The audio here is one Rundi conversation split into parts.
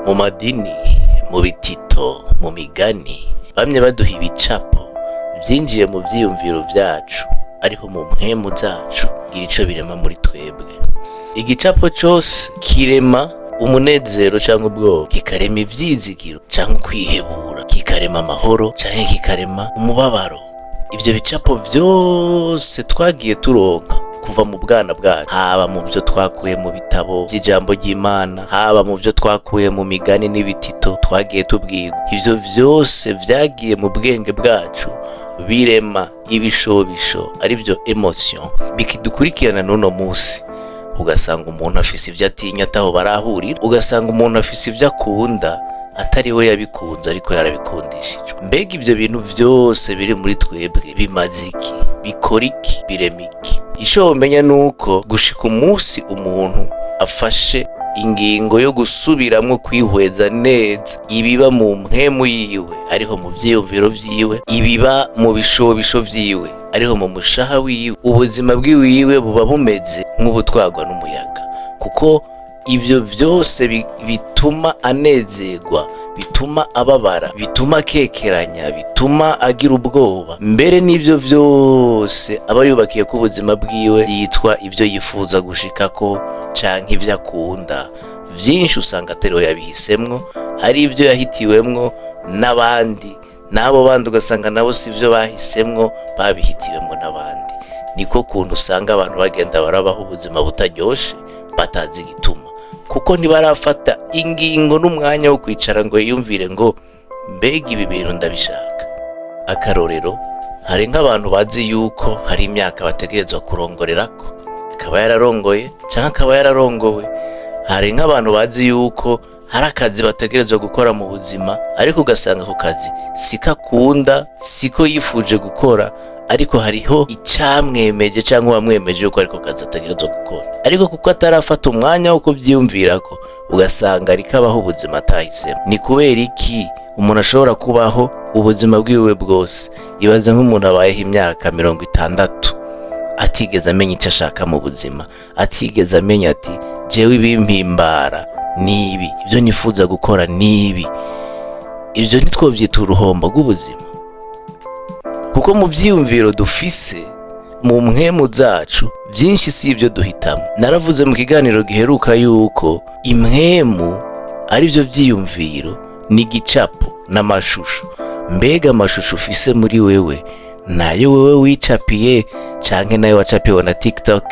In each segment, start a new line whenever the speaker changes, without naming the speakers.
mu madini, mu bitito, mu migani bamye baduha ibicapo byinjiye mu byiyumviro byacu ariho mu mpemu zacu ngira ico birema muri twebwe. Igicapo cyose kirema umunezero cyangwa ubwoba, kikarema ivyizigiro cyangwa kwihebura, kikarema amahoro cyangwa kikarema umubabaro. Ibyo bicapo byose twagiye turonka kuva mu bwana bwacu, haba mu byo twakuye mu bitabo by'ijambo ry'Imana, haba mu byo twakuye mu migani n'ibitito twagiye tubwirwa. Ivyo byose vyagiye mu bwenge bwacu birema ibishobisho ari byo emotion bikidukurikirana n'uno munsi. Ugasanga umuntu afise ivyo atinya ataho barahurira, ugasanga umuntu afise ivyo akunda atari we yabikunze ariko yarabikundishijwe. Mbega ibyo bintu byose biri muri twebwe bimaze iki? Bikora iki? Birema iki? Ico womenya nuko gushika umunsi umuntu afashe ingingo yo gusubiramwo kwihweza neza ibiba mu mpemu yiwe ariho mu vyiyumviro vyiwe, ibiba mu bishobisho vyiwe ariho mu mushaha wiwe, ubuzima bwiwiwe buba bumeze nk'ubutwagwa n'umuyaga, kuko ivyo byose bituma anezerwa, bituma ababara, bituma kekeranya, bituma agira ubwoba. Mbere n'ivyo byose aba yubakiye ko ubuzima bwiwe yitwa ivyo yifuza gushikako canke ivyo akunda. Vyinshi usanga atari we yabihisemwo, ari ivyo yahitiwemwo n'abandi, nabo bandi ugasanga nabo si ivyo bahisemwo, babihitiwemwo n'abandi. Niko kuntu usanga abantu bagenda barabaho ubuzima butaryoshe batazi igituma, kuko ntibarafata ingingo n'umwanya wo kwicara ngo yiyumvire ngo mbega ibi bintu ndabishaka. Akarorero, hari nk'abantu bazi yuko hari imyaka bategerezwa kurongorerako, akaba yararongoye canke akaba yararongowe. Hari nk'abantu bazi yuko hari akazi bategerezwa gukora mu buzima, ariko ugasanga ako kazi siko akunda, siko yifuje gukora, ariko hariho icamwemeje cyangwa wamwemeje yuko ariko kazi ategerezwa gukora, ariko kuko atarafata umwanya wo kuvyiyumvirako ugasanga ariko abaho ubuzima atahisemo. Ni kubera iki umuntu ashobora kubaho ubuzima bwiwe bwose? Ibaze nk'umuntu abayeho imyaka 60 atigeze amenya icyo ashaka mu buzima, atigeze amenya ati jewe ibimpimbara nibi, ibyo nifuza gukora nibi. Ibyo ntitwovyita uruhombo rw'ubuzima, kuko mu vyiyumviro dufise mu mpemu zacu byinshi si ibyo duhitamo. Naravuze mu kiganiro giheruka yuko impemu ari byo vyiyumviro ni gicapo n'amashusho. Mbega amashusho ufise muri wewe nayo wewe wicapiye canke nayo wacapiwe na TikTok,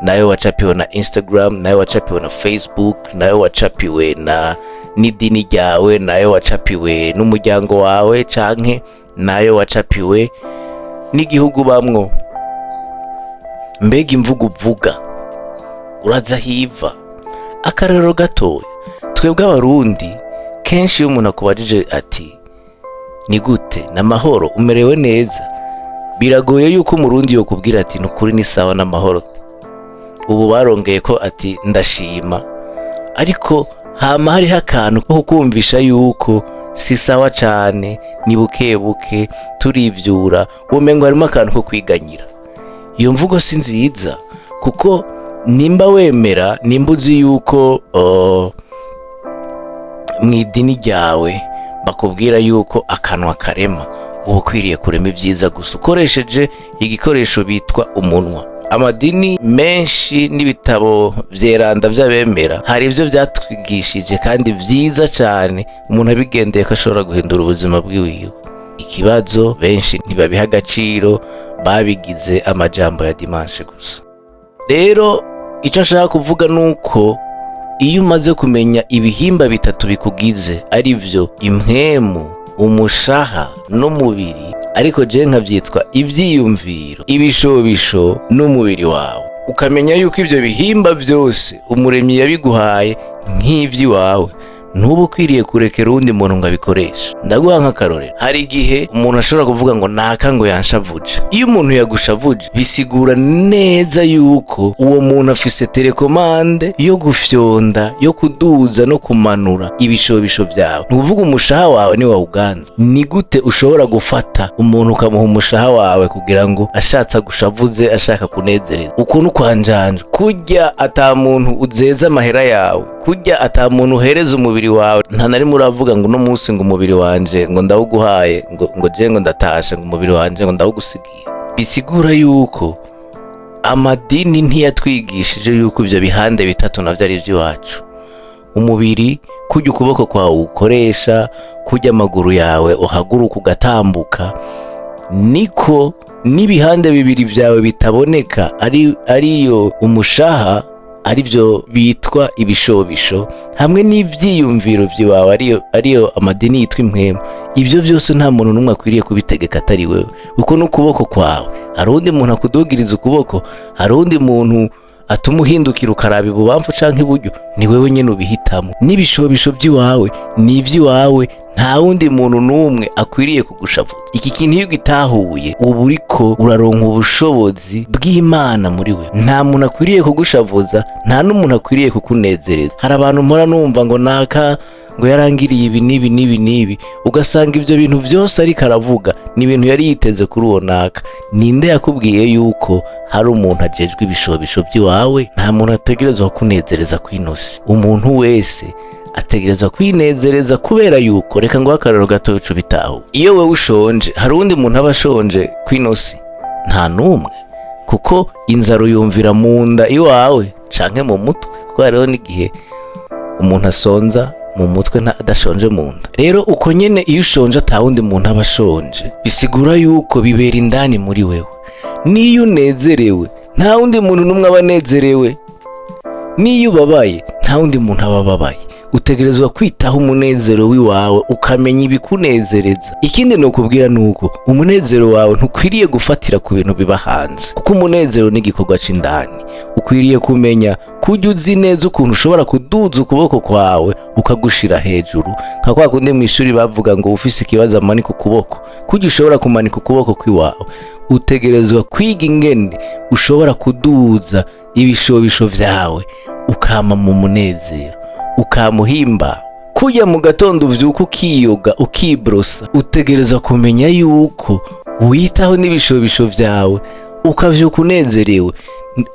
nayo wacapiwe na Instagram, nayo wacapiwe na Facebook, nayo wacapiwe na n'idini ryawe, nayo wacapiwe n'umuryango wawe, canke nayo wacapiwe n'igihugu bamwo? Mbega imvugo uvuga uraza hiva. Akarero gatoya, twebwe abarundi kenshi iyo umuntu akubajije ati ni gute n'amahoro, umerewe neza, biragoye yuko umurundi yo kubwira ati nukuri ni sawa n'amahoro. Ubu barongeye ko ati ndashima, ariko hama hariho akantu ko kumvisha yuko si sawa cyane, ni bukebuke turivyura, womengo harimo akantu ko kwiganyira. Iyo mvugo si nziza, kuko nimba wemera, nimba uzi yuko mw'idini ryawe bakubwira yuko akanwa karema, uba ukwiriye kurema ibyiza gusa ukoresheje igikoresho bitwa umunwa. Amadini menshi n'ibitabo vyeranda vy'abemera hari ivyo byatwigishije kandi vyiza cyane, umuntu abigendeye ko ashobora guhindura ubuzima bwiwiwe. Ikibazo benshi ntibabiha agaciro, babigize amajambo ya dimanche gusa. Rero icyo nshaka kuvuga nuko iyo umaze kumenya ibihimba bitatu bikugize ari byo impwemu, umushaha n'umubiri, ariko je nkavyitwa ivyiyumviro, ibishobisho n'umubiri wawe, ukamenya yuko ivyo bihimba byose umuremyi yabiguhaye nk'ivy'iwawe, ntuba ukwiriye kurekera uwundi muntu ngo abikoreshe. Ndaguha nk'akarorero, hari igihe umuntu ashobora kuvuga ngo naka ngo yanshavuje. Iyo umuntu yagushavuje bisigura neza yuko uwo muntu afise telekomande yo gufyonda, yo kuduza no kumanura ibishobisho byawe. Ntuvuga umushaha wawe ni wawuganza. Ni gute ushobora gufata umuntu ukamuha umushaha wawe kugira ngo ashatse agushavuze, ashaka kunezereza? Ukuntu kwanjanje kurya ata muntu uzeza amahera yawe, kurya ata muntu uhereza umubiri umubiri wawe nta na rimwe uravuga ngo uno munsi ngo umubiri wanje ngo ndawuguhaye ngo je ngo ndatashe ngo umubiri wanje ngo ndawugusigiye. Bisigura yuko amadini ntiyatwigishije yuko ivyo bihande bitatu navyo ari ivy'iwacu. Umubiri kurya ukuboko kwawe ukoresha, kurya amaguru yawe uhaguruka ugatambuka, niko n'ibihande bibiri vyawe bitaboneka ariyo umushaha, arivyo bitwa ibishobisho, hamwe n'ivyiyumviro vyiwawe ariyo amadini yitwa impwemu. Ivyo vyose nta muntu n'umwe akwiriye kubitegeka atari wewe. Uko n'ukuboko kwawe, hari undi muntu akudugiriza ukuboko, hari undi muntu atuma uhindukira ukaraba ibubamfu canke iburyo, ni wewe nyene ubihitamo. N'ibishobisho vy'iwawe ni ivy'iwawe, nta wundi muntu n'umwe akwiriye kugushavuza. Iki kintu iyo gitahuye uba uriko uraronka ubushobozi bw'Imana muri we. Nta muntu akwiriye kugushavuza, nta n'umuntu akwiriye kukunezereza. Hari abantu mpora numva ngo naka ngo yarangiriye ibi n'ibi, ugasanga ivyo bintu vyose ariko aravuga ni ibintu yari yiteze kuri uwo naka. Ninde yakubwiye yuko hari umuntu ajejwe ibishobisho by'iwawe? Nta muntu ategerezwa kunezereza kw'inosi. Umuntu wese ategerezwa kwinezereza kubera yuko, reka ngo akarero gato uco bitaho, iyo wewe ushonje hari undi muntu aba ashonje kw'inosi? Nta numwe, kuko inzara uyumvira mu nda iwawe canke mu mutwe, kuko hariho n'igihe umuntu asonza mu mutwe adashonje mu nda. Rero uko nyene iyo ushonje ata wundi muntu aba ashonje, bisigura yuko bibera indani muri wewe. Niyo unezerewe nta wundi muntu n'umwe aba anezerewe, niyo ubabaye nta wundi muntu aba ababaye. Utegerezwa kwitaho umunezero w'iwawe, ukamenya ibikunezereza. Ikindi no kubwira nuko umunezero wawe ntukwiriye gufatira ku bintu biba hanze, kuko umunezero ni igikorwa c'indani. Ukwiriye kumenya kujya uzi neza ukuntu ushobora kuduza ukuboko kwawe ukagushira hejuru, nka kwa kundi mw'ishuri bavuga ngo ufise ikibazo amanika ukuboko. Kujya ushobora kumanika ukuboko kw'iwawe, utegerezwa kwiga ingene ushobora kuduza ibishobisho vyawe ukama mu munezero, ukamuhimba. Kujya mu gatondo uvyuka ukiyoga ukibrosa, utegereza kumenya yuko witaho n'ibishobisho vyawe ukavyuka unezerewe.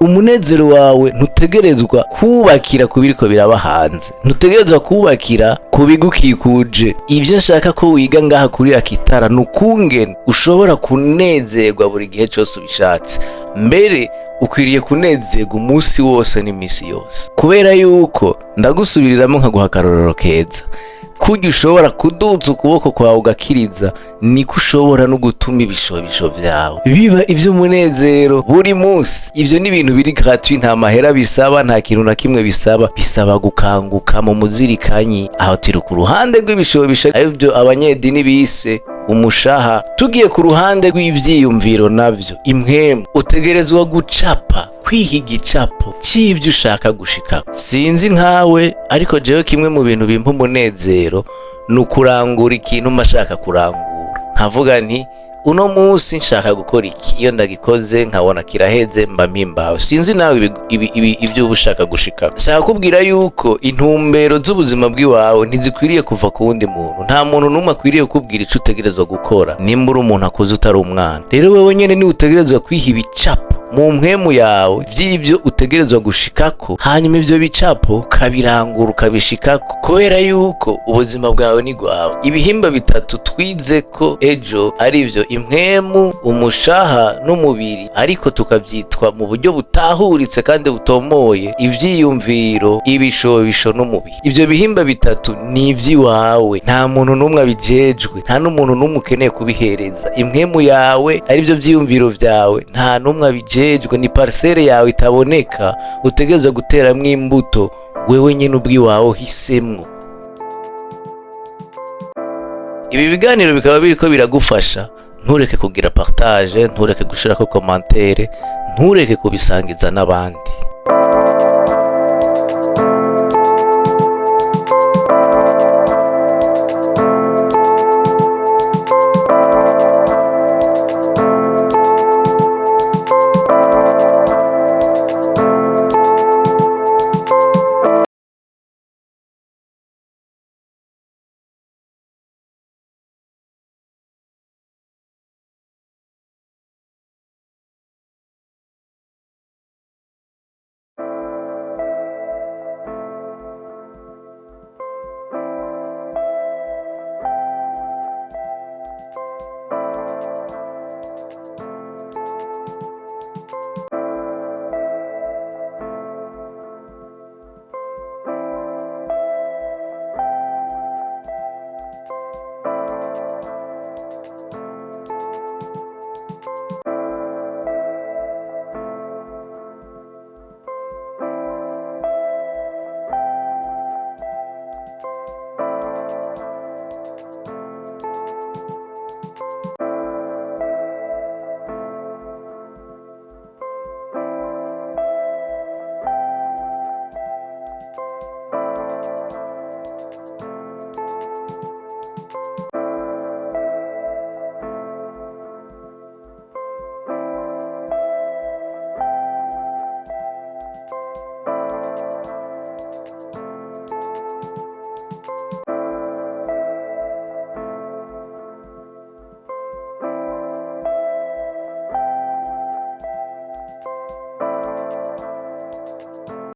Umunezero wawe ntutegerezwa kubakira kubiriko biraba hanze, ntutegerezwa kubakira kubigukikuje. Ivyo nshaka ko wiga ngaha kuri Akitara nukungene ushobora kunezerwa buri gihe cyose ubishatse. Mbere ukwiriye kunezerwa umunsi wose n'imisi yose, kubera yuko ndagusubiriramo nkaguha akarorero keza. Kujya ushobora kuduza ukuboko kwawe ugakiriza, niko ushobora no gutuma ibishobisho vyawe biba ivy'umunezero buri munsi. Ivyo ni ibintu biri gratuit, nta mahera bisaba, nta kintu na kimwe bisaba gukanguka mu muzirikanyi. Aho tiri ku ruhande rw'ibishobisho arivyo abanyedini bise umushaha. Tugiye ku ruhande rw'ivyiyumviro navyo impwemu, utegerezwa gucapa, kwihiga icapo c'ivyo ushaka gushika. Sinzi nkawe, ariko jewe kimwe mu bintu bimpa umunezero ni ukurangura ikintu mba shaka kurangura. Nkavuga nti uno munsi nshaka gukora iki, iyo ndagikoze nkabona kiraheze mba mpimbawe. Sinzi nawe ibyo uba ushaka gushika. Nshaka kubwira yuko intumbero z'ubuzima bw'iwawe ntizikwiriye kuva ku wundi muntu. Nta muntu n'umwe akwiriye kukubwira ico utegerezwa gukora nimba uri umuntu akuze utari umwana. Rero wewe nyene ni utegerezwa kwiha ibicapo mu mpwemu yawe vy'ivyo utegerezwa gushikako, hanyuma ivyo bicapo kabirangura ukabishikako, kubera yuko ubuzima bwawe ni bwawe. Ibihimba bitatu twize ko ejo arivyo impwemu, umushaha n'umubiri, ariko tukavyitwa mu buryo butahuritse kandi butomoye ivyiyumviro, ibishobisho n'umubiri. Ivyo bihimba bitatu ni ivy'iwawe, nta muntu n'umwe abijejwe, nta n'umuntu n'umwe ukeneye kubihereza. Impwemu yawe arivyo vyiyumviro vyawe, nta n'umwe abijejwe, ni parcelle yawe itaboneka, utegereza guteramwo imbuto wewe nyene ubwiwawe hisemwo. Ibi biganiro bikaba biriko biragufasha. Ntureke kugira partage, ntureke gushirako commentaire, ntureke kubisangiza n'abandi.